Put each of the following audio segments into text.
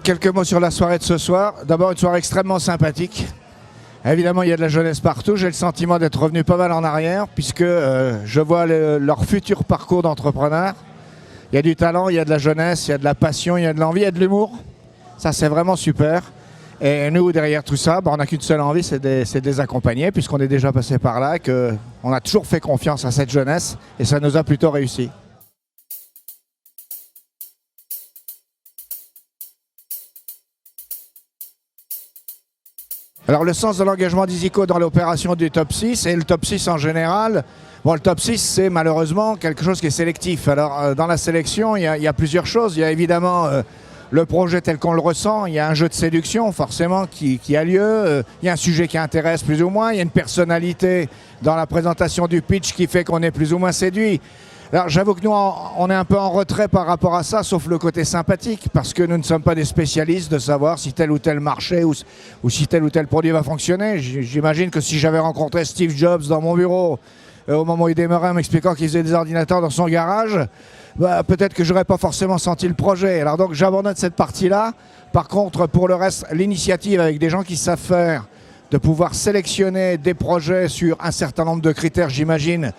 Quelques mots sur la soirée de ce soir. D'abord, une soirée extrêmement sympathique. Évidemment, il y a de la jeunesse partout. J'ai le sentiment d'être revenu pas mal en arrière, puisque je vois leur futur parcours d'entrepreneur. Il y a du talent, il y a de la jeunesse, il y a de la passion, il y a de l'envie, il y a de l'humour. Ça, c'est vraiment super. Et nous, derrière tout ça, on n'a qu'une seule envie, c'est de les accompagner, puisqu'on est déjà passé par là, qu'on a toujours fait confiance à cette jeunesse, et ça nous a plutôt réussi. Alors le sens de l'engagement d'Isico dans l'opération du top 6 et le top 6 en général, le top 6 c'est malheureusement quelque chose qui est sélectif. Alors dans la sélection il y a plusieurs choses, il y a évidemment le projet tel qu'on le ressent, il y a un jeu de séduction forcément qui a lieu, il y a un sujet qui intéresse plus ou moins, il y a une personnalité dans la présentation du pitch qui fait qu'on est plus ou moins séduit. Alors j'avoue que nous, on est un peu en retrait par rapport à ça, sauf le côté sympathique, parce que nous ne sommes pas des spécialistes de savoir si tel ou tel marché ou si tel ou tel produit va fonctionner. J'imagine que si j'avais rencontré Steve Jobs dans mon bureau, au moment où il démarrait en m'expliquant qu'il faisait des ordinateurs dans son garage, peut-être que je n'aurais pas forcément senti le projet. Alors donc j'abandonne cette partie-là. Par contre, pour le reste, l'initiative avec des gens qui savent faire, de pouvoir sélectionner des projets sur un certain nombre de critères, j'imagine,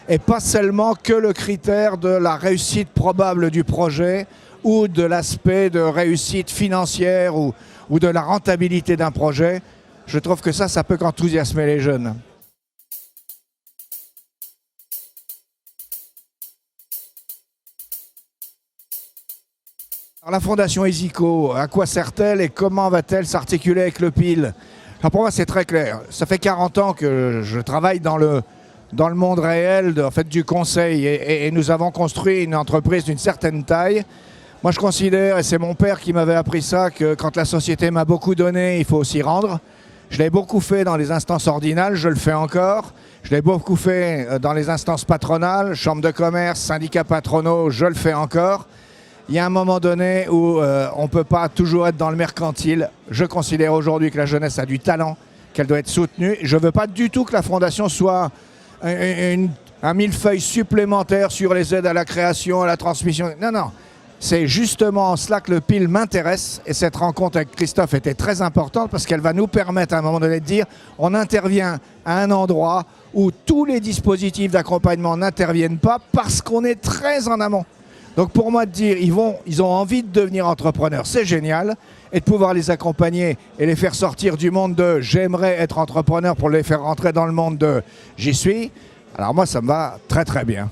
et pas seulement que le critère de la réussite probable du projet ou de l'aspect de réussite financière ou de la rentabilité d'un projet. Je trouve que ça peut qu'enthousiasmer les jeunes. Alors, la fondation Isico, à quoi sert-elle et comment va-t-elle s'articuler avec le PIL? Alors pour moi c'est très clair. Ça fait 40 ans que je travaille dans le monde réel du conseil et nous avons construit une entreprise d'une certaine taille. Moi je considère, et c'est mon père qui m'avait appris ça, que quand la société m'a beaucoup donné, il faut aussi rendre. Je l'ai beaucoup fait dans les instances ordinales, je le fais encore. Je l'ai beaucoup fait dans les instances patronales, chambre de commerce, syndicats patronaux, je le fais encore. Il y a un moment donné où on ne peut pas toujours être dans le mercantile. Je considère aujourd'hui que la jeunesse a du talent, qu'elle doit être soutenue. Je ne veux pas du tout que la fondation soit un millefeuille supplémentaire sur les aides à la création, à la transmission. Non, non. C'est justement en cela que le PIL m'intéresse. Et cette rencontre avec Christophe était très importante parce qu'elle va nous permettre à un moment donné de dire on intervient à un endroit où tous les dispositifs d'accompagnement n'interviennent pas parce qu'on est très en amont. Donc pour moi de dire ils ont envie de devenir entrepreneurs, c'est génial. Et de pouvoir les accompagner et les faire sortir du monde de j'aimerais être entrepreneur pour les faire rentrer dans le monde de j'y suis. Alors moi ça me va très très bien.